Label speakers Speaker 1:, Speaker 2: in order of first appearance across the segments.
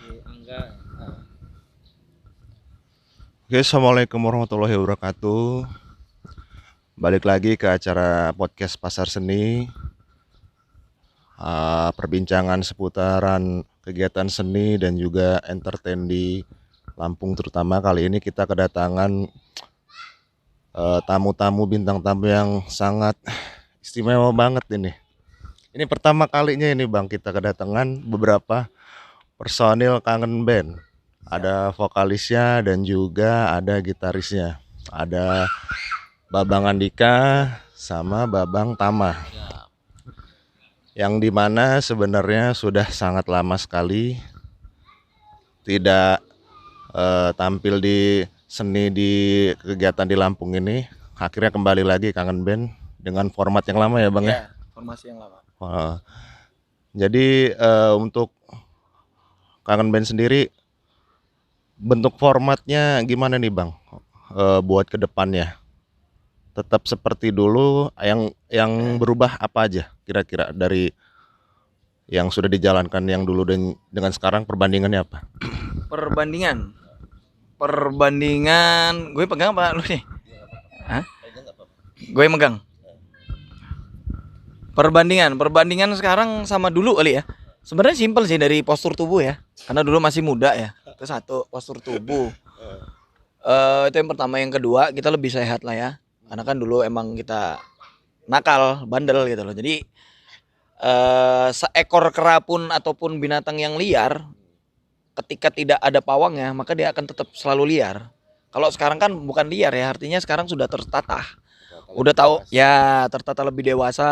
Speaker 1: Angga.
Speaker 2: Oke, assalamualaikum warahmatullahi wabarakatuh. Balik lagi ke acara podcast Pasar Seni, perbincangan seputaran kegiatan seni dan juga entertain di Lampung terutama. Kali ini kita kedatangan tamu-tamu bintang tamu yang sangat istimewa banget ini. Ini pertama kalinya ini Bang kita kedatangan beberapa personil kangen band. Ada vokalisnya dan juga ada gitarisnya. Ada Babang Andika sama Babang Tama, yang dimana sebenarnya sudah sangat lama sekali tidak tampil di seni di kegiatan di Lampung ini. Akhirnya kembali lagi kangen band dengan format yang lama ya Bang ya.
Speaker 1: Ya, formasi yang lama.
Speaker 2: Jadi untuk kangen band sendiri bentuk formatnya gimana nih Bang, buat kedepannya? Tetap seperti dulu, yang berubah apa aja kira-kira dari yang sudah dijalankan yang dulu dan dengan sekarang, perbandingannya apa?
Speaker 1: Perbandingan. Perbandingan, gue pegang apa lu nih? Hah? Gue megang. Perbandingan sekarang sama dulu kali ya. Sebenarnya simpel sih dari postur tubuh ya. Karena dulu masih muda ya. Itu satu, postur tubuh. Itu yang pertama, yang kedua kita lebih sehat lah ya. Karena kan dulu emang kita nakal, bandel gitu loh. Jadi seekor kera pun ataupun binatang yang liar, ketika tidak ada pawangnya maka dia akan tetap selalu liar. Kalau sekarang kan bukan liar ya, artinya sekarang sudah tertata. Udah tahu ya, tertata lebih dewasa,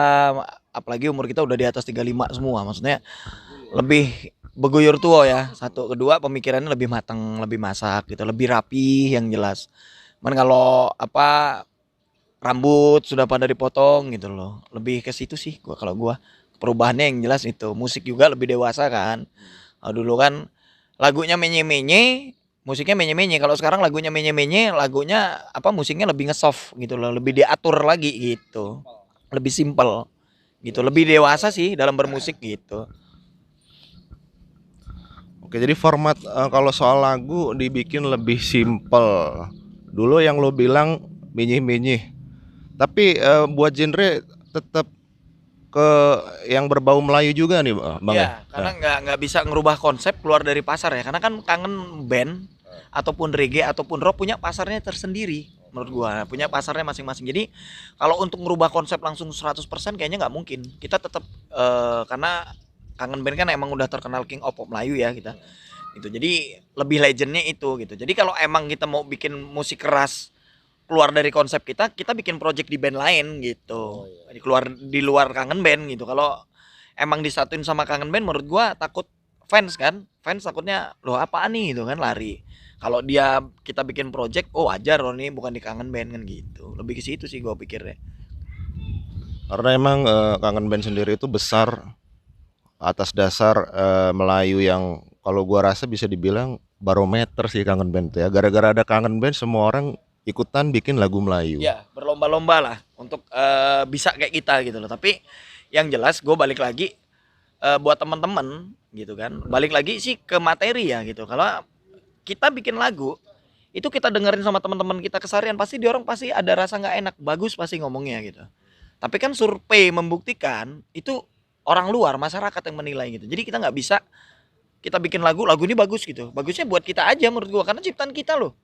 Speaker 1: apalagi umur kita udah di atas 35 semua. Maksudnya lebih beguyur tua ya. Satu, kedua pemikirannya lebih matang, lebih masak gitu, lebih rapi yang jelas. Man kalau apa, rambut sudah pada dipotong gitu loh. Lebih ke situ sih gua perubahannya yang jelas itu. Musik juga lebih dewasa kan. Kalau dulu kan lagunya menye-menye, musiknya menye-menye. Kalau sekarang lagunya menye-menye, lagunya apa, musiknya lebih ngesoft gitu loh, lebih diatur lagi gitu. Lebih simpel gitu, lebih dewasa sih dalam bermusik gitu.
Speaker 2: Oke, jadi format kalau soal lagu dibikin lebih simpel. Dulu yang lo bilang minyih-minyih, tapi buat genre tetap ke yang berbau Melayu juga nih Bang ya.
Speaker 1: Ya, karena nggak bisa ngerubah konsep keluar dari pasar ya. Karena kan kangen band ataupun reggae ataupun rock punya pasarnya tersendiri menurut gua, punya pasarnya masing-masing. Jadi kalau untuk ngerubah konsep langsung 100% kayaknya nggak mungkin. Kita tetap karena kangen band kan emang udah terkenal King of Pop Melayu ya kita. Gitu. Jadi lebih legendnya itu gitu. Jadi kalau emang kita mau bikin musik keras keluar dari konsep kita, kita bikin project di band lain gitu. Keluar di luar kangen band gitu. Kalau emang disatuin sama kangen band, menurut gua takut fans kan. Fans takutnya loh apaan nih gitu kan, lari. Kalau dia kita bikin project, oh wajar loh nih bukan di kangen band kan gitu. Lebih ke situ sih gua pikirnya.
Speaker 2: Karena emang kangen band sendiri itu besar atas dasar Melayu yang kalau gua rasa bisa dibilang barometer sih kangen band tuh ya. Gara-gara ada kangen band semua orang ikutan bikin lagu Melayu.
Speaker 1: Ya, berlomba-lomba lah untuk bisa kayak kita gitu loh. Tapi yang jelas gue balik lagi, buat teman-teman gitu kan. Balik lagi sih ke materi ya gitu. Kalau kita bikin lagu itu kita dengerin sama teman-teman kita keseharian, pasti di orang pasti ada rasa nggak enak, bagus pasti ngomongnya gitu. Tapi kan survei membuktikan itu orang luar, masyarakat yang menilai gitu. Jadi kita nggak bisa kita bikin lagu ini bagus gitu. Bagusnya buat kita aja menurut gua, karena ciptaan kita loh.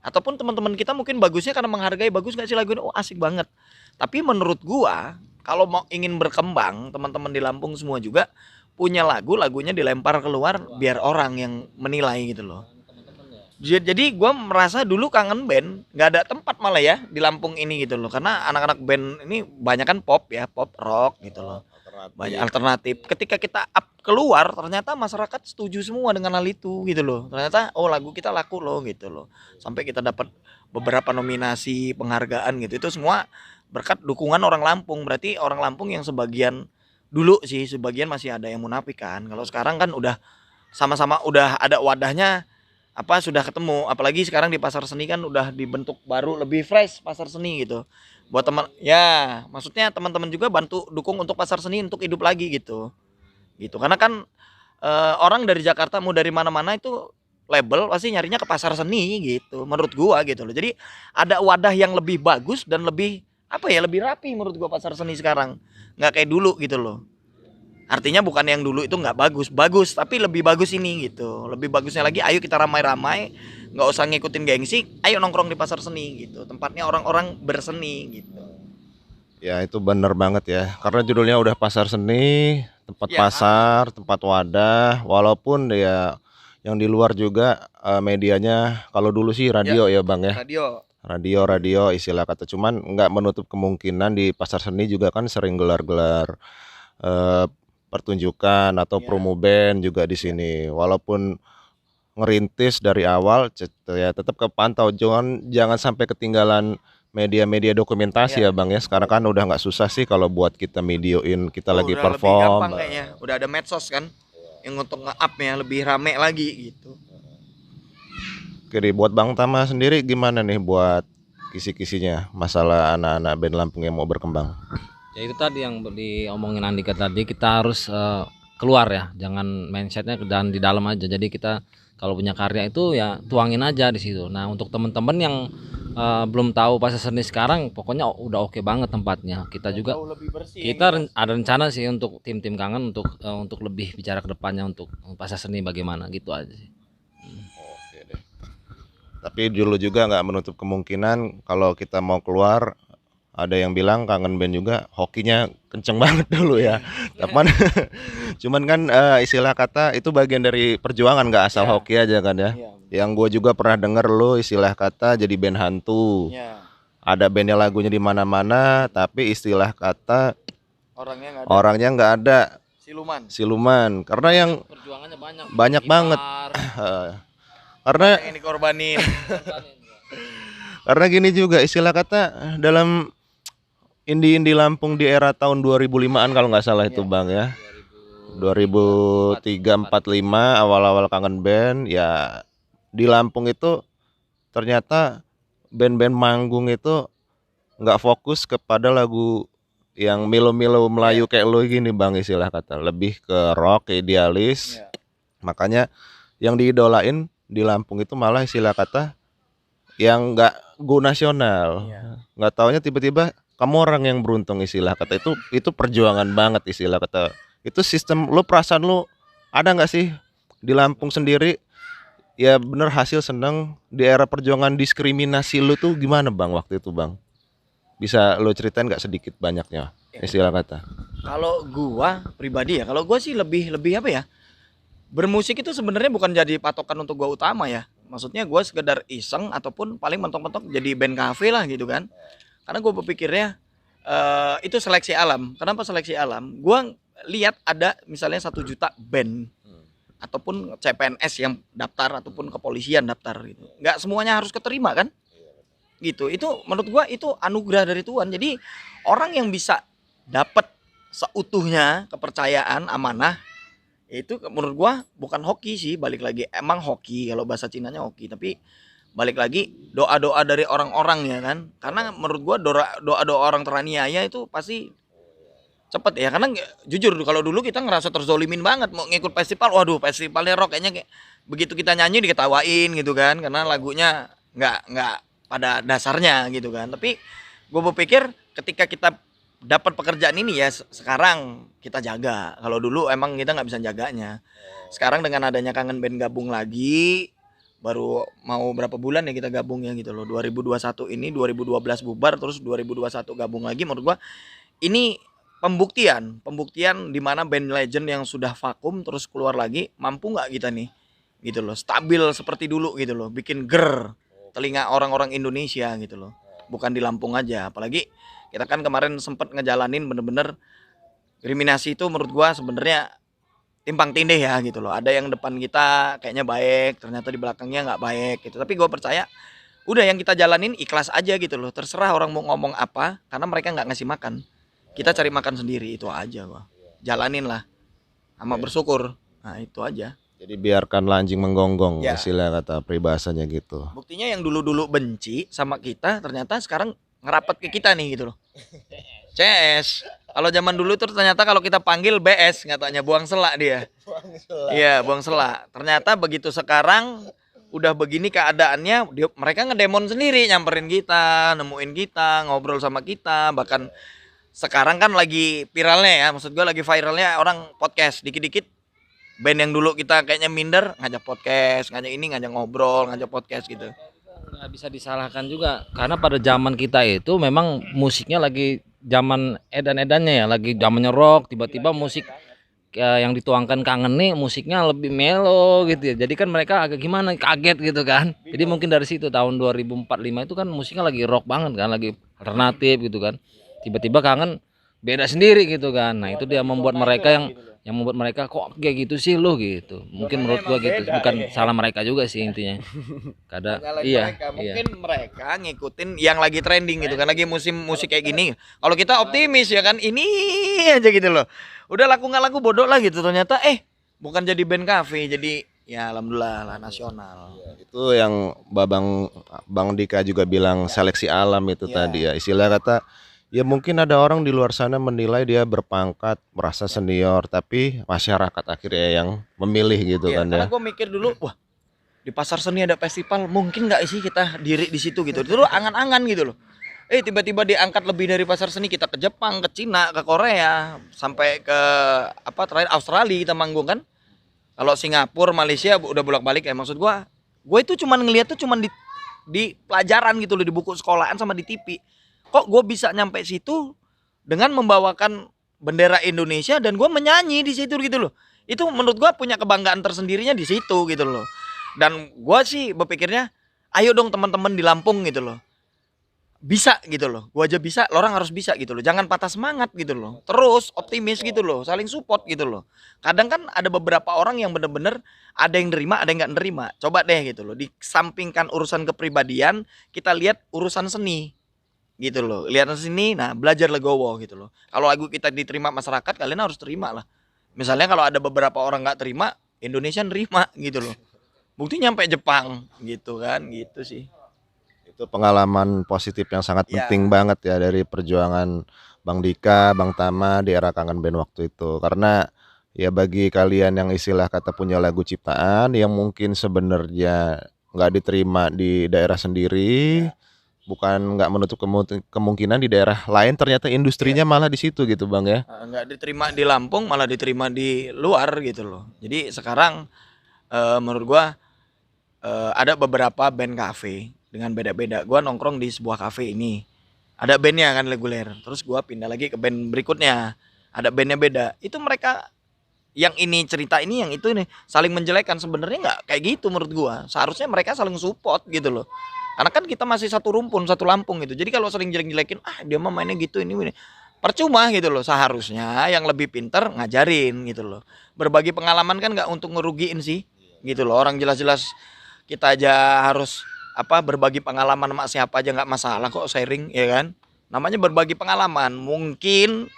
Speaker 1: Ataupun teman-teman kita mungkin bagusnya karena menghargai, bagus nggak sih lagu ini, oh asik banget. Tapi menurut gua kalau mau ingin berkembang, teman-teman di Lampung semua juga punya lagunya dilempar keluar biar orang yang menilai gitu loh. Jadi gue merasa dulu kangen band nggak ada tempat malah ya di Lampung ini gitu loh, karena anak-anak band ini banyak kan pop ya, pop rock gitu loh, banyak alternatif. Ketika kita up keluar ternyata masyarakat setuju semua dengan hal itu gitu loh, ternyata oh lagu kita laku loh gitu loh, sampai kita dapat beberapa nominasi penghargaan gitu. Itu semua berkat dukungan orang Lampung. Berarti orang Lampung yang sebagian dulu sih, sebagian masih ada yang munafik kan. Kalau sekarang kan udah sama-sama udah ada wadahnya, apa sudah ketemu, apalagi sekarang di pasar seni kan udah dibentuk baru, lebih fresh pasar seni gitu. Buat teman ya, maksudnya teman-teman juga bantu dukung untuk pasar seni untuk hidup lagi gitu. Gitu. Karena kan orang dari Jakarta mau dari mana-mana itu label pasti nyarinya ke pasar seni gitu menurut gua gitu loh. Jadi ada wadah yang lebih bagus dan lebih apa ya, lebih rapi menurut gua pasar seni sekarang, nggak kayak dulu gitu loh. Artinya bukan yang dulu itu nggak bagus, bagus tapi lebih bagus ini gitu. Lebih bagusnya lagi, ayo kita ramai-ramai, nggak usah ngikutin gengsi, ayo nongkrong di pasar seni gitu. Tempatnya orang-orang berseni gitu.
Speaker 2: Ya itu bener banget ya. Karena judulnya udah pasar seni, tempat
Speaker 1: Ya,
Speaker 2: pasar, tempat wadah. Walaupun ya yang di luar juga medianya kalau dulu sih
Speaker 1: ya
Speaker 2: radio ya Bang ya.
Speaker 1: radio.
Speaker 2: Radio istilah kata. Cuman nggak menutup kemungkinan di pasar seni juga kan sering gelar-gelar eh, pertunjukan atau
Speaker 1: Ya,
Speaker 2: promo band juga di sini. Walaupun ngerintis dari awal ya tetap kepantau, jangan jangan sampai ketinggalan media-media dokumentasi
Speaker 1: ya.
Speaker 2: ya Bang ya. Sekarang kan udah nggak susah sih kalau buat kita videoin kita
Speaker 1: Oh,
Speaker 2: lagi
Speaker 1: udah lebih gampang
Speaker 2: perform.
Speaker 1: kayaknya. Udah ada medsos kan yang untuk nge-up-nya lebih rame lagi gitu.
Speaker 2: Oke, buat Bang Tama sendiri gimana nih buat kisi-kisinya masalah anak-anak band Lampung yang mau berkembang?
Speaker 3: Ya itu tadi yang diomongin Andika tadi, kita harus keluar ya, jangan mindsetnya dan di dalam aja. Jadi kita kalau punya karya itu ya tuangin aja di situ. Nah untuk teman-teman yang belum tahu pasar seni sekarang, pokoknya udah oke banget tempatnya. Kita juga
Speaker 1: Jauh lebih bersih.
Speaker 3: kita ada rencana sih untuk tim-tim kangen untuk lebih bicara ke depannya untuk pasar seni bagaimana gitu aja sih.
Speaker 2: Oke deh. Tapi dulu juga nggak menutup kemungkinan kalau kita mau keluar, ada yang bilang kangen band juga hokinya kenceng banget dulu ya. Cuman cuman kan istilah kata itu bagian dari perjuangan, nggak asal
Speaker 1: Ya.
Speaker 2: hoki aja kan ya.
Speaker 1: Iya.
Speaker 2: Yang gue juga pernah denger lo istilah kata jadi band hantu.
Speaker 1: Ya.
Speaker 2: Ada bandnya lagunya di mana-mana, tapi istilah kata
Speaker 1: Orangnya nggak ada.
Speaker 2: orangnya nggak ada,
Speaker 1: Siluman.
Speaker 2: siluman. Karena yang
Speaker 3: Perjuangannya
Speaker 2: banyak banget. Karena
Speaker 1: Yang ini korbanin.
Speaker 2: karena gini juga istilah kata dalam indie-indie Lampung di era tahun 2005-an kalau nggak salah itu
Speaker 1: Iya.
Speaker 2: Bang ya. 2003, 4, 5 awal-awal kangen band ya di Lampung itu ternyata band-band manggung itu nggak fokus kepada lagu yang melo-melo Melayu kayak lo gini Bang istilah kata, lebih ke rock, ke idealis.
Speaker 1: Ya.
Speaker 2: Makanya yang diidolain di Lampung itu malah istilah kata yang nggak go nasional.
Speaker 1: Iya.
Speaker 2: Nggak taunya tiba-tiba kamu orang yang beruntung istilah kata, itu perjuangan banget istilah kata. Itu sistem lo, perasaan lo ada nggak sih di Lampung sendiri ya bener hasil seneng di era perjuangan diskriminasi lo tuh gimana Bang waktu itu Bang? Bisa lo ceritain nggak sedikit banyaknya istilah kata?
Speaker 1: Kalau gua pribadi ya, kalau gua sih lebih lebih apa ya? Bermusik itu sebenarnya bukan jadi patokan untuk gua utama ya. Maksudnya gua sekedar iseng ataupun paling mentok-mentok jadi band cafe lah gitu kan. Karena gua berpikirnya itu seleksi alam. Kenapa seleksi alam? Gua lihat ada misalnya 1 juta band ataupun CPNS yang daftar ataupun kepolisian daftar gitu. Nggak semuanya harus keterima kan? Gitu. Itu menurut gua itu anugerah dari Tuhan. Jadi orang yang bisa dapat seutuhnya kepercayaan amanah itu menurut gua bukan hoki sih, balik lagi emang hoki kalau bahasa Cinanya hoki, tapi balik lagi doa-doa dari orang-orang ya kan. Karena menurut gua doa-doa orang teraniaya itu pasti cepet ya, karena jujur kalau dulu kita ngerasa terzolimin banget mau ngikut festival, waduh festivalnya rock kayaknya kayak begitu kita nyanyi diketawain gitu kan karena lagunya nggak pada dasarnya gitu kan. Tapi gue berpikir ketika kita dapat pekerjaan ini ya sekarang kita jaga. Kalau dulu emang kita nggak bisa jaganya. Sekarang dengan adanya kangen band gabung lagi, baru mau berapa bulan ya kita gabung ya gitu loh. 2021 ini 2012 bubar terus 2021 gabung lagi. Menurut gua ini pembuktian di mana band legend yang sudah vakum terus keluar lagi mampu nggak kita nih gitu loh, stabil seperti dulu gitu loh, bikin ger telinga orang-orang Indonesia gitu loh, bukan di Lampung aja. Apalagi kita kan kemarin sempet ngejalanin bener-bener kriminasi itu menurut gua sebenarnya timpang tindih ya gitu loh. Ada yang depan kita kayaknya baik, ternyata di belakangnya nggak baik gitu. Tapi gue percaya udah yang kita jalanin ikhlas aja gitu loh. Terserah orang mau ngomong apa, karena mereka nggak ngasih makan. Kita cari makan sendiri, itu aja gua. Jalanin lah, sama bersyukur. Nah itu aja.
Speaker 2: Jadi biarkan anjing menggonggong
Speaker 1: Ya.
Speaker 2: istilah kata peribahasanya gitu.
Speaker 1: Buktinya yang dulu-dulu benci sama kita, ternyata sekarang ngerapat ke kita nih gitu loh. CS. Kalau zaman dulu tuh ternyata kalau kita panggil BS, nggak taunya buang selak dia. Iya, buang selak. Ternyata begitu sekarang udah begini keadaannya, mereka ngedemon sendiri, nyamperin kita, nemuin kita, ngobrol sama kita. Bahkan sekarang kan lagi viralnya ya, maksud gue lagi viralnya orang podcast. Dikit-dikit band yang dulu kita kayaknya minder, ngajak podcast, ngajak ini, ngajak ngobrol, ngajak podcast gitu.
Speaker 3: Nggak bisa disalahkan juga karena pada zaman kita itu memang musiknya lagi zaman edan-edannya ya, lagi zamannya rock, tiba-tiba musik yang dituangkan Kangen nih musiknya lebih melo gitu ya. Jadi kan mereka agak gimana kaget gitu kan. Jadi mungkin dari situ tahun 2045 itu kan musiknya lagi rock banget kan, lagi alternatif gitu kan. Tiba-tiba Kangen beda sendiri gitu kan. Nah, itu dia membuat mereka yang membuat mereka kok kayak gitu sih lo gitu. Mungkin menurut gua gitu. Bukan salah mereka juga sih intinya. Kadang iya,
Speaker 1: Mereka. Mungkin mereka ngikutin yang lagi trending gitu kan, lagi musim musik kayak gini. Kalau kita optimis ya kan, ini aja gitu loh. Udah laku nggak laku bodoh lah gitu. Ternyata bukan jadi band cafe, jadi ya alhamdulillah lah nasional.
Speaker 2: Itu yang Bang Dika juga bilang seleksi alam itu tadi ya. Istilah kata ya mungkin ada orang di luar sana menilai dia berpangkat, merasa senior, tapi masyarakat akhirnya yang memilih gitu
Speaker 1: Iya,
Speaker 2: kan
Speaker 1: karena
Speaker 2: ya.
Speaker 1: gue mikir dulu, wah di pasar seni ada festival, mungkin nggak sih kita diri di situ gitu. Itu tuh angan-angan gitu loh. Tiba-tiba diangkat lebih dari pasar seni, kita ke Jepang, ke Cina, ke Korea, sampai ke terakhir Australia kita manggung kan. Kalau Singapura, Malaysia udah bolak-balik ya. Maksud gue itu cuman ngeliat tuh cuman di pelajaran gitu loh, di buku sekolahan sama di TV. Kok gue bisa nyampe situ dengan membawakan bendera Indonesia dan gue menyanyi di situ gitu loh. Itu menurut gue punya kebanggaan tersendirinya di situ gitu loh. Dan gue sih berpikirnya, ayo dong teman-teman di Lampung gitu loh. Bisa gitu loh, gua aja bisa, lo orang harus bisa gitu loh, jangan patah semangat gitu loh, terus optimis gitu loh, saling support gitu loh. Kadang kan ada beberapa orang yang bener-bener ada yang nerima, ada yang nggak nerima. Coba deh gitu loh, disampingkan urusan kepribadian, kita lihat urusan seni gitu loh, lihat sini, nah belajar legowo gitu loh. Kalau lagu kita diterima masyarakat, kalian harus terima lah. Misalnya kalau ada beberapa orang nggak terima, Indonesia nerima gitu loh. Bukti nyampe Jepang gitu kan, gitu sih.
Speaker 2: Itu pengalaman positif yang sangat
Speaker 1: Ya.
Speaker 2: penting banget ya dari perjuangan Bang Dika, Bang Tama di era Kangen Band waktu itu. Karena ya bagi kalian yang istilah kata punya lagu ciptaan yang mungkin sebenarnya nggak diterima di daerah sendiri, bukan nggak menutup kemungkinan di daerah lain ternyata industrinya malah di situ gitu Bang ya.
Speaker 1: Nggak diterima di Lampung, malah diterima di luar gitu loh. Jadi sekarang menurut gua ada beberapa band cafe dengan beda-beda. Gua nongkrong di sebuah cafe ini, ada bandnya kan reguler, terus gua pindah lagi ke band berikutnya, ada bandnya beda. Itu mereka yang ini cerita ini, yang itu nih saling menjelekan. Sebenarnya nggak kayak gitu menurut gua. Seharusnya mereka saling support gitu loh. Karena kan kita masih satu rumpun, satu Lampung gitu. Jadi kalau saling jelek-jelekin, dia mah mainnya gitu ini, percuma gitu loh. Seharusnya yang lebih pinter ngajarin gitu loh. Berbagi pengalaman kan nggak untuk ngerugiin sih gitu loh. Orang jelas-jelas kita aja harus berbagi pengalaman sama siapa aja nggak masalah kok, sharing ya kan. Namanya berbagi pengalaman. Mungkin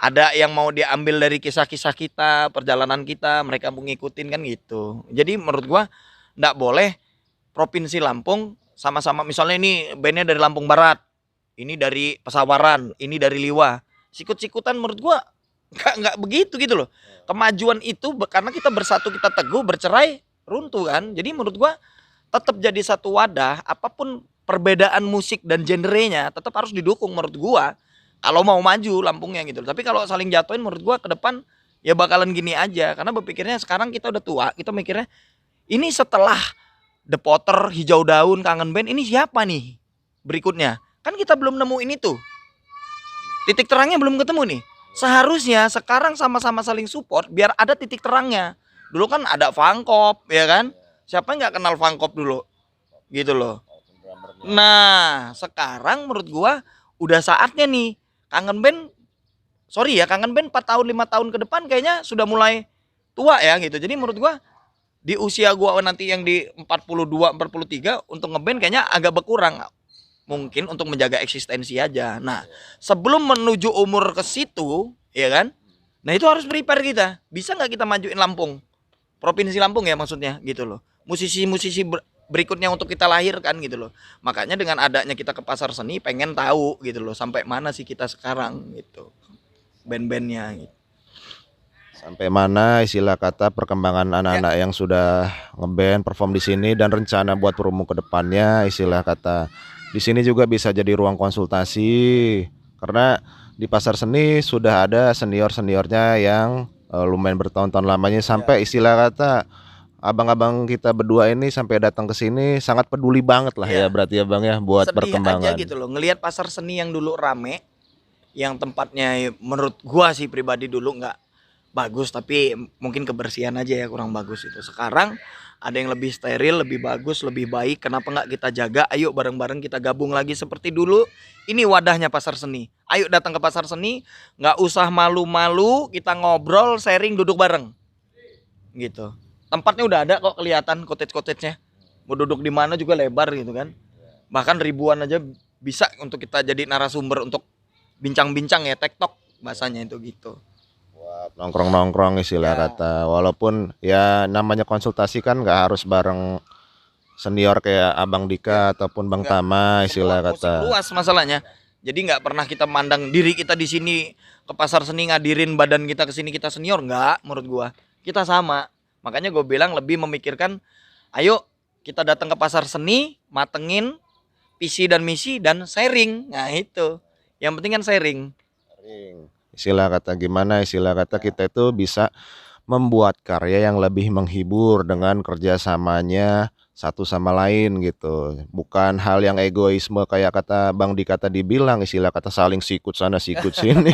Speaker 1: ada yang mau diambil dari kisah-kisah kita, perjalanan kita, mereka mau ngikutin kan gitu. Jadi menurut gua nggak boleh provinsi Lampung sama-sama, misalnya ini bandnya dari Lampung Barat, ini dari Pesawaran, ini dari Liwa, sikut-sikutan. Menurut gua nggak begitu gitu loh. Kemajuan itu karena kita bersatu, kita teguh, bercerai runtuh kan. Jadi menurut gua tetap jadi satu wadah, apapun perbedaan musik dan genrenya tetap harus didukung menurut gua. Kalau mau maju Lampungnya gitu. Tapi kalau saling jatuhin menurut gua ke depan ya bakalan gini aja. Karena berpikirnya sekarang kita udah tua, kita mikirnya ini setelah The Potter, Hijau Daun, Kangen Band, ini siapa nih berikutnya? Kan kita belum nemuin itu. Titik terangnya belum ketemu nih. Seharusnya sekarang sama-sama saling support biar ada titik terangnya. Dulu kan ada Fangkop ya kan? Siapa yang nggak kenal Fangkop dulu? Gitu loh. Nah, sekarang menurut gua udah saatnya nih Kangen Band, sorry ya, Kangen Band 4 tahun 5 tahun ke depan kayaknya sudah mulai tua ya gitu. Jadi menurut gua di usia gua nanti yang di 42 43 untuk ngeband kayaknya agak berkurang. Mungkin untuk menjaga eksistensi aja. Nah, sebelum menuju umur ke situ, ya kan? Nah, itu harus prepare kita. Bisa nggak kita majuin Lampung? Provinsi Lampung ya maksudnya gitu loh. Musisi-musisi berikutnya untuk kita lahirkan gitu loh. Makanya dengan adanya kita ke pasar seni pengen tahu gitu loh sampai mana sih kita sekarang gitu. band-bandnya gitu.
Speaker 2: Sampai mana istilah kata perkembangan anak-anak yang sudah ngeband perform di sini dan rencana buat promo ke depannya, istilah kata di sini juga bisa jadi ruang konsultasi karena di pasar seni sudah ada senior-seniornya yang lumayan bertahun-tahun lamanya sampai istilah kata abang-abang kita berdua ini sampai datang ke sini sangat peduli banget lah ya
Speaker 1: Iya.
Speaker 2: berarti ya Bang ya buat
Speaker 1: Sedih aja
Speaker 2: perkembangan.
Speaker 1: gitu loh ngelihat pasar seni yang dulu rame, yang tempatnya menurut gua sih pribadi dulu nggak bagus, tapi mungkin kebersihan aja ya kurang bagus itu. Sekarang ada yang lebih steril, lebih bagus, lebih baik. Kenapa nggak kita jaga? Ayo bareng-bareng kita gabung lagi seperti dulu. Ini wadahnya pasar seni. Ayo datang ke pasar seni, nggak usah malu-malu, kita ngobrol, sharing, duduk bareng. Gitu. Tempatnya udah ada kok kelihatan cottage-cottage-nya. Mau duduk di mana juga lebar gitu kan. Bahkan ribuan aja bisa untuk kita jadi narasumber untuk bincang-bincang ya, tektok bahasanya itu gitu.
Speaker 2: Nongkrong-nongkrong istilah
Speaker 1: Ya.
Speaker 2: kata walaupun ya namanya konsultasi kan nggak harus bareng senior kayak Abang Dika ataupun Bang
Speaker 1: Nggak.
Speaker 2: Tama istilah
Speaker 1: Musik
Speaker 2: kata.
Speaker 1: luas masalahnya. Jadi nggak pernah kita mandang diri kita di sini ke pasar seni ngadirin badan kita ke sini kita senior, nggak, menurut gua. Kita sama. Makanya gue bilang lebih memikirkan ayo kita datang ke pasar seni, matengin visi dan misi dan sharing. Nah, itu. Yang penting kan sharing.
Speaker 2: Istilah kata gimana istilah kata kita itu bisa membuat karya yang lebih menghibur dengan kerjasamanya satu sama lain gitu. Bukan hal yang egoisme kayak kata Bang Dika tadi bilang istilah kata saling sikut sana sikut sini.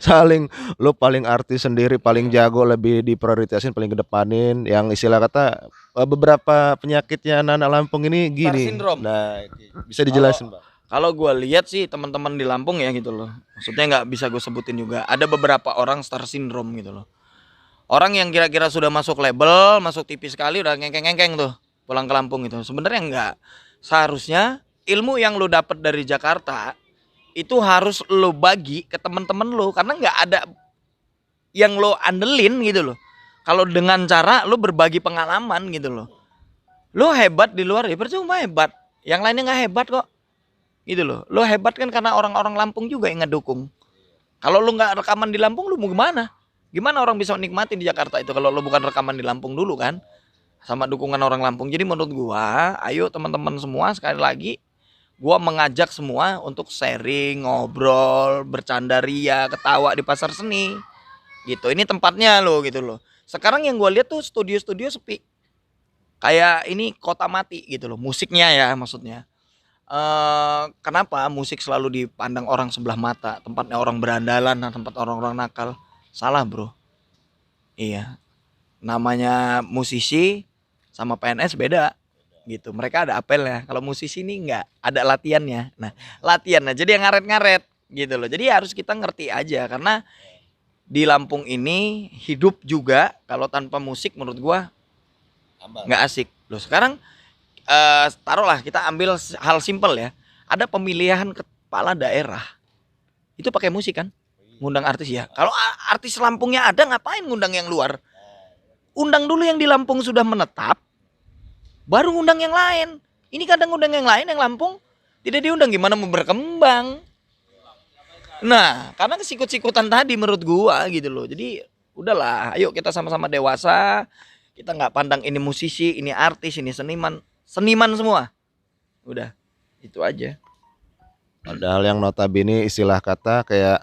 Speaker 2: Saling lu paling artis sendiri paling jago lebih diprioritasin paling kedepanin yang istilah kata beberapa penyakitnya anak-anak Lampung ini
Speaker 1: Star
Speaker 2: gini.
Speaker 1: syndrome.
Speaker 2: Nah, bisa dijelasin Bang.
Speaker 1: Kalau gue lihat sih teman-teman di Lampung ya gitu loh. Maksudnya nggak bisa gue sebutin juga. Ada beberapa orang star syndrome gitu loh. Orang yang kira-kira sudah masuk label, masuk TV sekali udah ngengkeng-ngengkeng tuh pulang ke Lampung gitu. Sebenarnya enggak. Seharusnya ilmu yang lu dapat dari Jakarta itu harus lu bagi ke teman-teman lu karena nggak ada yang lo andelin gitu loh. Kalau dengan cara lu berbagi pengalaman gitu loh. Lu hebat di luar ya percuma hebat. Yang lainnya nggak hebat kok. Gitu loh. Lu hebat kan karena orang-orang Lampung juga yang ngedukung. Kalau lu nggak rekaman di Lampung lu mau gimana? Gimana orang bisa menikmati di Jakarta itu kalau lu bukan rekaman di Lampung dulu kan? Sama dukungan orang Lampung. Jadi menurut gua, ayo teman-teman semua sekali lagi gua mengajak semua untuk sharing, ngobrol, bercanda ria, ketawa di pasar seni. Gitu. Ini tempatnya lo gitu loh. Sekarang yang gua lihat tuh studio-studio sepi. Kayak ini kota mati gitu loh. Musiknya ya maksudnya. Kenapa musik selalu dipandang orang sebelah mata, tempatnya orang berandalan, tempat orang-orang nakal? Salah bro. Iya, namanya musisi sama PNS beda gitu. Mereka ada apelnya. Kalau musisi ini nggak ada latihannya. Nah, latihan aja dia ngaret-ngaret gitu loh. Jadi harus kita ngerti aja karena di Lampung ini hidup juga kalau tanpa musik menurut gua nggak asik. Loh sekarang taruhlah kita ambil hal simpel ya. Ada pemilihan kepala daerah. Itu pakai musik kan? Ngundang artis ya. Kalau artis Lampungnya ada ngapain ngundang yang luar? Undang dulu yang di Lampung sudah menetap, baru ngundang yang lain. Ini kadang ngundang yang lain yang Lampung tidak diundang gimana mau berkembang. Nah, karena kesikut-sikutan tadi menurut gua gitu loh. Jadi udahlah, ayo kita sama-sama dewasa. Kita nggak pandang ini musisi, ini artis, ini seniman. Seniman semua. Udah, itu aja.
Speaker 2: Padahal yang notabene istilah kata kayak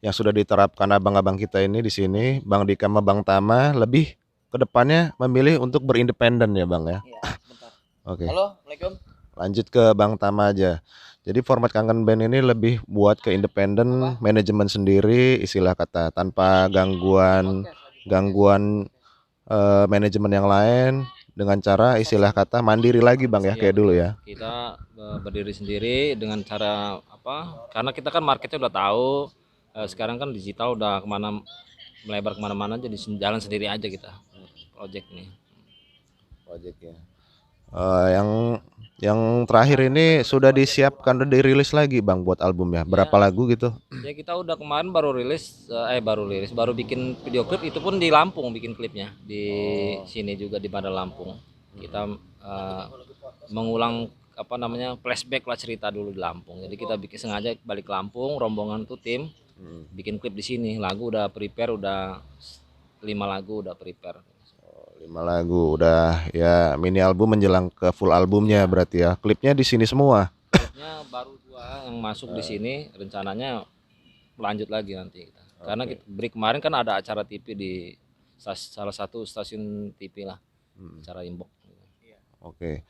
Speaker 2: yang sudah diterapkan abang-abang kita ini di sini, Bang Dika sama Bang Tama lebih ke depannya memilih untuk berindependen ya Bang ya.
Speaker 1: Iya, bentar.
Speaker 2: Oke.
Speaker 1: Halo, Assalamualaikum.
Speaker 2: Lanjut ke Bang Tama aja. Jadi format Kangen Band ini lebih buat ke independen, manajemen sendiri istilah kata tanpa gangguan manajemen yang lain dengan cara istilah kata mandiri lagi Bang ya kayak dulu ya.
Speaker 3: Kita berdiri sendiri dengan cara apa? Karena kita kan marketnya udah tahu. Sekarang kan digital udah melebar kemana-mana, jadi jalan sendiri aja kita project nih.
Speaker 2: Project ya. Yang terakhir ini sudah disiapkan udah dirilis lagi Bang buat album ya. Berapa lagu gitu?
Speaker 3: Ya kita udah kemarin baru bikin video klip, itu pun di Lampung bikin klipnya di sini juga di Bandar Lampung. Kita mengulang flashback lah cerita dulu di Lampung. Jadi kita bikin sengaja balik ke Lampung, rombongan tuh tim Bikin klip di sini, lagu udah prepare, udah 5 lagu udah prepare.
Speaker 2: 5 lagu udah ya, mini album menjelang ke full albumnya berarti ya. Klipnya di sini semua.
Speaker 3: Klipnya baru 2 yang masuk di sini, rencananya lanjut lagi nanti kita. Karena kita break kemarin kan ada acara TV di salah satu stasiun TV lah, acara Imbok.
Speaker 2: Oke.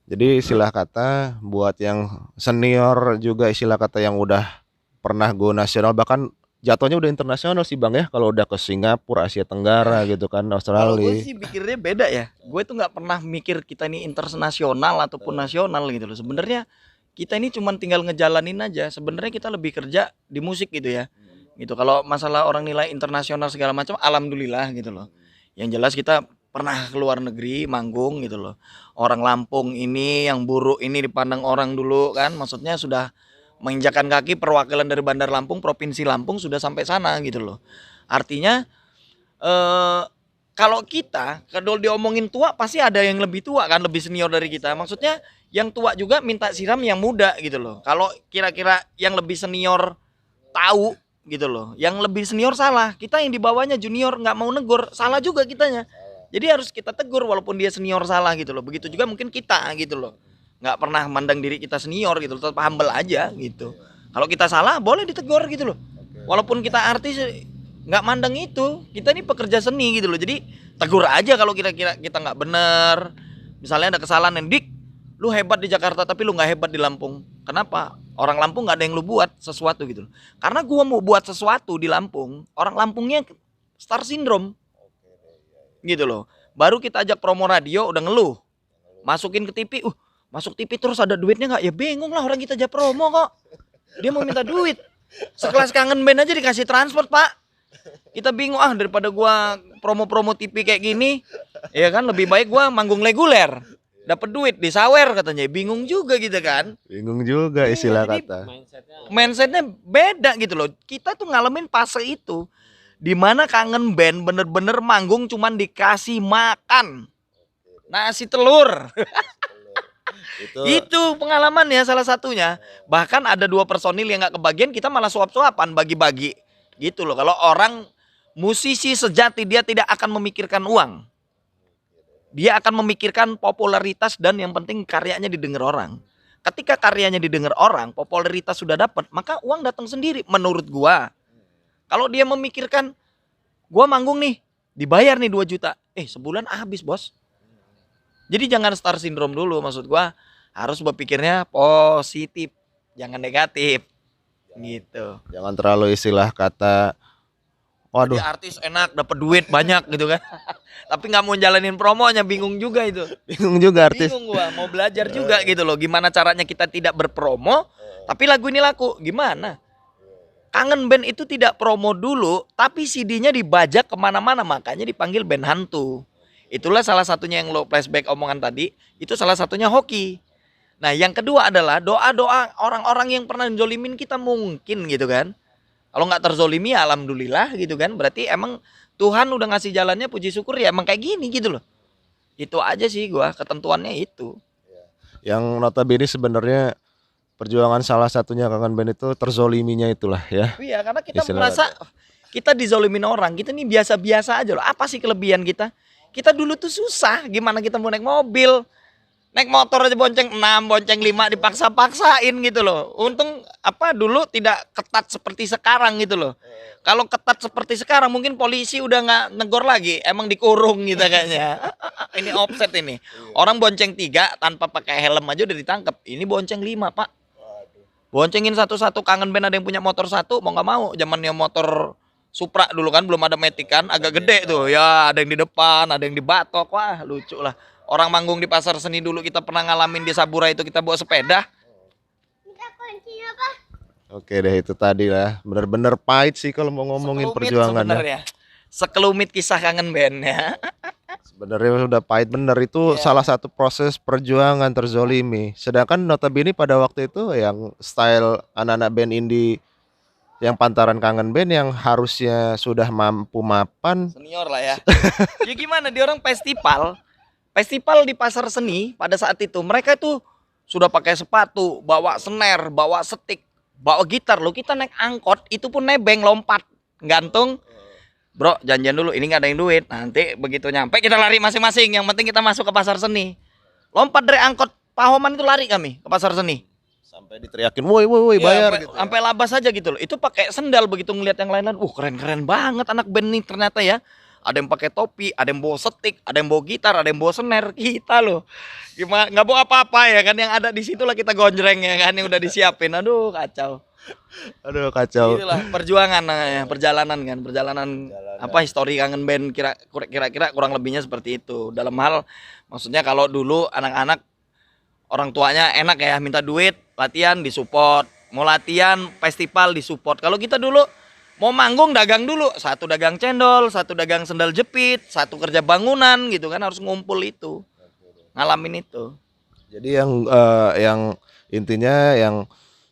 Speaker 2: Jadi istilah kata buat yang senior juga, istilah kata yang udah pernah go nasional, bahkan jatuhnya udah internasional sih Bang ya, kalau udah ke Singapura, Asia Tenggara gitu kan,
Speaker 1: Kalau gue
Speaker 2: Australia.
Speaker 1: sih pikirnya beda ya. Gue tuh nggak pernah mikir kita ini internasional ataupun nasional gitu loh. Sebenarnya kita ini cuma tinggal ngejalanin aja. Sebenarnya kita lebih kerja di musik gitu ya. Gitu. Kalau masalah orang nilai internasional segala macam, alhamdulillah gitu loh. Yang jelas kita pernah keluar negeri manggung gitu loh. Orang Lampung ini yang buruk ini dipandang orang dulu kan, maksudnya sudah menginjakan kaki perwakilan dari Bandar Lampung, Provinsi Lampung sudah sampai sana gitu loh. Artinya kalau kita kalau diomongin tua pasti ada yang lebih tua kan, lebih senior dari kita. Maksudnya yang tua juga minta siram yang muda gitu loh. Kalau kira-kira yang lebih senior tahu gitu loh, yang lebih senior salah, kita yang di bawahnya junior nggak mau negor, salah juga kitanya. Jadi harus kita tegur walaupun dia senior salah gitu loh. Begitu juga mungkin kita gitu loh, nggak pernah mandang diri kita senior gitu loh, tetap humble aja gitu. Kalau kita salah boleh ditegur gitu loh, walaupun kita artis nggak mandang itu, kita ini pekerja seni gitu loh. Jadi tegur aja kalau kira-kira kita nggak bener. Misalnya ada kesalahan, Dik, lu hebat di Jakarta tapi lu nggak hebat di Lampung. Kenapa? Orang Lampung nggak ada yang lu buat sesuatu gitu loh. Karena gua mau buat sesuatu di Lampung, orang Lampungnya star syndrome gitu loh. Baru kita ajak promo radio udah ngeluh, masukin ke TV, masuk TV terus ada duitnya nggak? Ya bingung lah, orang kita aja promo kok, dia mau minta duit. Sekelas Kangen Band aja dikasih transport pak. Kita bingung, daripada gua promo-promo TV kayak gini, ya kan lebih baik gua manggung reguler, dapat duit disawer katanya. Bingung juga gitu kan.
Speaker 2: Bingung juga istilah
Speaker 1: jadi
Speaker 2: kata.
Speaker 3: Mindsetnya
Speaker 1: Mindsetnya beda gitu loh. Kita tuh ngalamin fase itu, dimana Kangen Band bener-bener manggung cuman dikasih makan nasi telur. Itu pengalaman ya salah satunya. Bahkan ada 2 personil yang nggak kebagian, kita malah suap-suapan bagi-bagi gitu loh. Kalau orang musisi sejati, dia tidak akan memikirkan uang, dia akan memikirkan popularitas dan yang penting karyanya didengar orang. Ketika karyanya didengar orang, popularitas sudah dapat, maka uang datang sendiri menurut gua. Kalau dia memikirkan gua manggung nih, dibayar nih 2 juta, sebulan habis bos. Jadi jangan star syndrome dulu, maksud gua harus berpikirnya positif, jangan negatif gitu.
Speaker 2: Jangan terlalu istilah kata, waduh,
Speaker 1: Jadi artis enak dapat duit banyak gitu kan. Tapi nggak mau jalanin promonya, bingung juga itu.
Speaker 2: bingung juga artis.
Speaker 1: Bingung gua, mau belajar juga gitu loh. Gimana caranya kita tidak berpromo, tapi lagu ini laku. Gimana? Kangen Band itu tidak promo dulu, tapi CD-nya dibajak kemana-mana. Makanya dipanggil band hantu. Itulah salah satunya yang lo flashback omongan tadi. Itu salah satunya hoki. Nah yang kedua adalah doa-doa orang-orang yang pernah zolimin kita mungkin gitu kan. Kalau nggak terzolimi ya alhamdulillah gitu kan. Berarti emang Tuhan udah ngasih jalannya, puji syukur ya emang kayak gini gitu loh. Itu aja sih gua, ketentuannya itu.
Speaker 2: Yang notabene sebenarnya perjuangan salah satunya Kangen Band itu terzoliminya itulah ya.
Speaker 1: Iya, karena kita
Speaker 2: Istilah
Speaker 1: merasa kita dizolimin orang. Kita ini biasa-biasa aja loh. Apa sih kelebihan kita? Kita dulu tuh susah. Gimana kita mau naik mobil? Naik motor aja bonceng 6, bonceng 5 dipaksa-paksain gitu loh. Untung dulu tidak ketat seperti sekarang gitu loh. Kalau ketat seperti sekarang mungkin polisi udah nggak negor lagi. Emang dikurung gitu kayaknya. Ini offset ini. Orang bonceng 3 tanpa pakai helm aja udah ditangkap. Ini bonceng 5 pak. Boncengin satu-satu. Kangen Band ada yang punya motor 1, mau nggak mau. Zamannya motor Supra dulu kan, belum ada Matic kan, agak gede tuh. Ya ada yang di depan, ada yang di batok. Wah lucu lah. Orang manggung di pasar seni dulu kita pernah ngalamin di Sabura itu, kita bawa sepeda.
Speaker 2: Oke deh, itu tadi lah. Bener-bener pahit sih kalau mau ngomongin
Speaker 1: Sekelumit
Speaker 2: perjuangannya.
Speaker 1: sebenarnya. Sekelumit kisah Kangen Band ya.
Speaker 2: Sebenarnya udah pahit bener, itu salah satu proses perjuangan terzolimi. Sedangkan notabene pada waktu itu yang style anak-anak band indie yang pantaran Kangen Band yang harusnya sudah mampu mapan.
Speaker 1: Senior lah ya. Ya gimana, di orang festival di pasar seni pada saat itu mereka itu sudah pakai sepatu, bawa snare, bawa stick, bawa gitar lo, kita naik angkot itu pun nebeng lompat gantung. Bro, janjian dulu, ini nggak ada yang duit. Nanti begitu nyampe kita lari masing-masing. Yang penting kita masuk ke pasar seni. Lompat dari angkot Pahoman itu lari kami ke pasar seni.
Speaker 2: Sampai diteriakin, woi bayar gitu.
Speaker 1: Sampai labas aja gitu loh. Itu pakai sendal begitu ngelihat yang lain-lain. Keren-keren banget anak band nih ternyata ya. Ada yang pakai topi, ada yang bawa setik, ada yang bawa gitar, ada yang bawa snare. Kita loh. Gimana nggak bawa apa-apa ya kan, yang ada di situ lah kita gonjreng ya kan, yang udah disiapin. Aduh, kacau.
Speaker 2: Aduh kacau.
Speaker 1: Itulah perjuangan namanya, perjalanan kan, perjalanan apa histori Kangen Band kira-kira kurang lebihnya seperti itu. Dalam hal maksudnya kalau dulu anak-anak orang tuanya enak ya, minta duit, latihan disupport, mau latihan festival disupport. Kalau kita dulu mau manggung dagang dulu, satu dagang cendol, satu dagang sendal jepit, satu kerja bangunan gitu kan, harus ngumpul itu. Ngalamin itu.
Speaker 2: Jadi yang intinya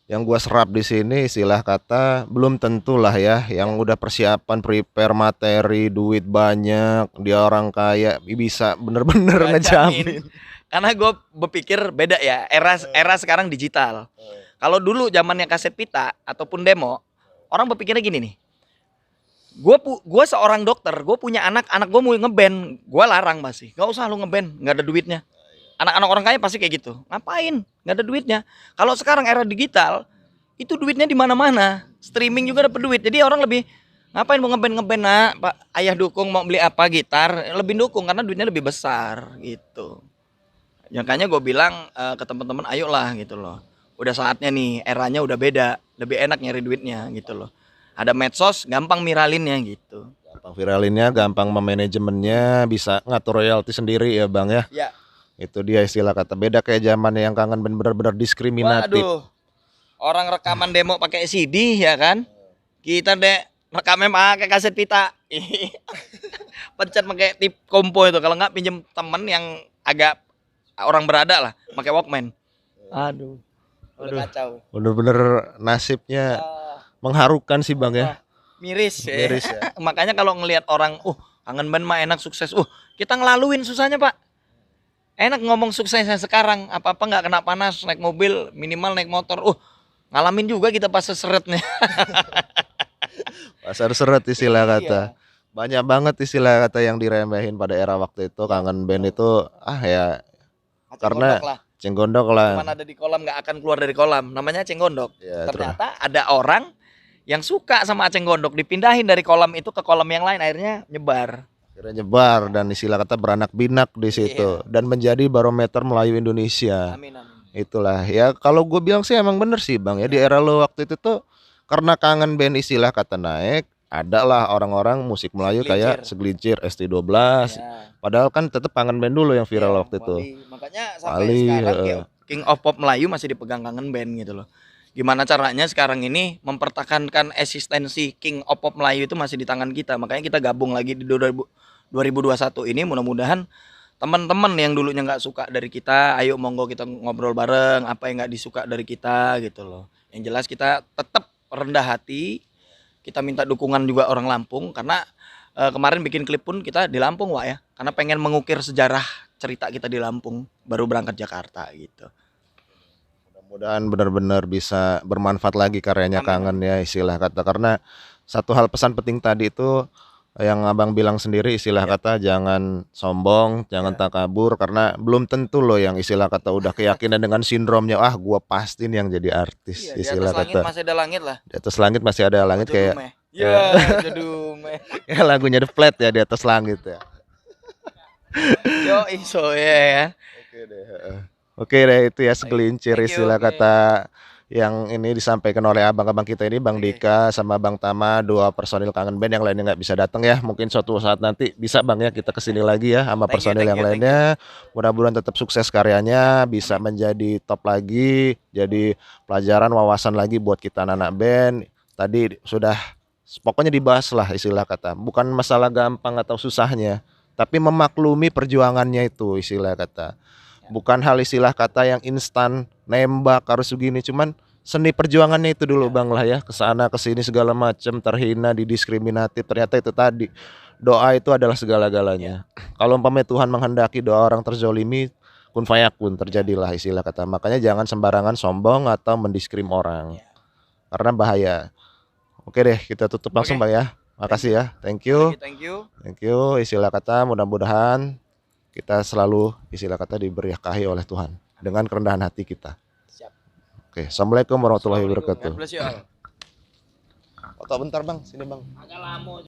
Speaker 2: yang gua serap di sini istilah kata belum tentulah ya yang udah persiapan prepare materi duit banyak dia orang kaya bisa bener-bener
Speaker 1: Gua
Speaker 2: ngejamin.
Speaker 1: jamin. Karena gue berpikir beda ya, era sekarang digital. Kalau dulu zamannya kaset pita ataupun demo, orang berpikirnya gini nih. Gue seorang dokter, gue punya anak gue mau ngeband, gue larang masih. Gak usah lu ngeband, nggak ada duitnya. Anak-anak orang kaya pasti kayak gitu. Ngapain? Nggak ada duitnya. Kalau sekarang era digital, itu duitnya di mana-mana. Streaming juga dapat duit. Jadi orang lebih ngapain mau ngeband nak? Pak ayah dukung mau beli apa gitar, lebih dukung karena duitnya lebih besar gitu. Makanya gue bilang ke teman-teman, ayolah gitu loh. Udah saatnya nih, eranya udah beda, lebih enak nyari duitnya gitu loh. Ada medsos, gampang miralinnya gitu.
Speaker 2: Gampang viralinnya, gampang memanajemennya, bisa ngatur royalti sendiri ya bang ya.
Speaker 1: Ya.
Speaker 2: Itu dia istilah kata beda kayak zaman yang Kangen Band benar-benar diskriminatif.
Speaker 1: Waduh. Orang rekaman demo pakai CD ya kan? Kita deh rekamnya pakai kaset pita. Pencet pakai tip kompo itu. Kalau nggak pinjem temen yang agak orang berada lah, pakai Walkman. Aduh. Udah kacau.
Speaker 2: Bener-bener nasibnya mengharukan sih bang ya.
Speaker 1: Miris ya.
Speaker 2: Miris ya.
Speaker 1: Makanya kalau ngelihat orang, Kangen Band mah enak sukses. Kita ngelaluin susahnya pak. Enak ngomong suksesnya sekarang, apa-apa nggak kena panas, naik mobil, minimal naik motor. Ngalamin juga kita pas seretnya.
Speaker 2: Pasar seret istilah kata.
Speaker 1: Iya.
Speaker 2: Banyak banget istilah kata yang diremehin pada era waktu itu. Kangen Band itu ya karena cenggondok lah.
Speaker 1: Cuman ada di kolam nggak akan keluar dari kolam. Namanya cenggondok.
Speaker 2: Ya,
Speaker 1: Ternyata ada orang yang suka sama aceng gondok, dipindahin dari kolam itu ke kolam yang lain, akhirnya nyebar.
Speaker 2: Akhirnya nyebar dan istilah kata beranak binak di situ dan menjadi barometer Melayu Indonesia.
Speaker 1: Amin, amin.
Speaker 2: Itulah ya kalau gue bilang sih emang bener sih bang ya di era lo waktu itu tuh karena Kangen Band istilah kata naik ada lah orang-orang musik Melayu kayak Segelintir ST12
Speaker 1: Ya.
Speaker 2: padahal kan tetap Kangen Band dulu yang viral waktu itu.
Speaker 1: Makanya sampai sekarang King of Pop Melayu masih dipegang Kangen Band gitu loh. Gimana caranya sekarang ini mempertahankan eksistensi King of Pop Melayu itu masih di tangan kita. Makanya kita gabung lagi di 2021 ini, mudah-mudahan teman-teman yang dulunya nggak suka dari kita, ayo monggo kita ngobrol bareng apa yang nggak disuka dari kita gitu loh. Yang jelas kita tetap rendah hati, kita minta dukungan juga orang Lampung karena kemarin bikin klip pun kita di Lampung Wak ya, karena pengen mengukir sejarah cerita kita di Lampung baru berangkat Jakarta gitu.
Speaker 2: Mudah-mudahan benar-benar bisa bermanfaat lagi karyanya Kangen ya istilah kata karena satu hal pesan penting tadi itu yang abang bilang sendiri istilah kata jangan sombong, jangan takabur karena belum tentu loh yang istilah kata udah keyakinan dengan sindromnya gua pasti nih yang jadi artis istilah
Speaker 1: di atas
Speaker 2: kata.
Speaker 1: langit masih ada langit lah.
Speaker 2: Di atas langit masih ada langit kayak
Speaker 1: Jadume.
Speaker 2: ya lagunya The Flat ya di atas langit ya.
Speaker 1: Yo iso ya.
Speaker 2: Oke deh itu ya segelintir istilah kata yang ini disampaikan oleh abang-abang kita ini Bang Dika sama Bang Tama, dua personil Kangen Band yang lainnya nggak bisa datang ya. Mungkin suatu saat nanti bisa Bang ya kita kesini lagi ya sama personil yang lainnya. Mudah-mudahan tetap sukses karyanya, bisa menjadi top lagi, jadi pelajaran wawasan lagi buat kita anak band. Tadi sudah pokoknya dibahas lah istilah kata. Bukan masalah gampang atau susahnya, tapi memaklumi perjuangannya itu istilah kata. Bukan hal istilah kata yang instan nembak harus begini, cuman seni perjuangannya itu dulu Bang lah ya, kesana kesini segala macam, terhina, didiskriminatif, ternyata itu tadi doa itu adalah segala-galanya. Kalau umpamanya Tuhan menghendaki doa orang terzolimi, kun fayakun, terjadilah istilah kata. Makanya jangan sembarangan sombong atau mendiskrim orang. karena bahaya. Oke deh, kita tutup langsung Bang ya. Makasih ya. Thank you.
Speaker 1: Thank you.
Speaker 2: Thank you. Istilah kata mudah-mudahan kita selalu istilah kata diberkahi oleh Tuhan dengan kerendahan hati kita.
Speaker 1: Siap.
Speaker 2: Oke, Assalamualaikum warahmatullahi wabarakatuh.
Speaker 1: God bless you all.
Speaker 2: Foto bentar Bang, sini Bang.
Speaker 3: Agak lama.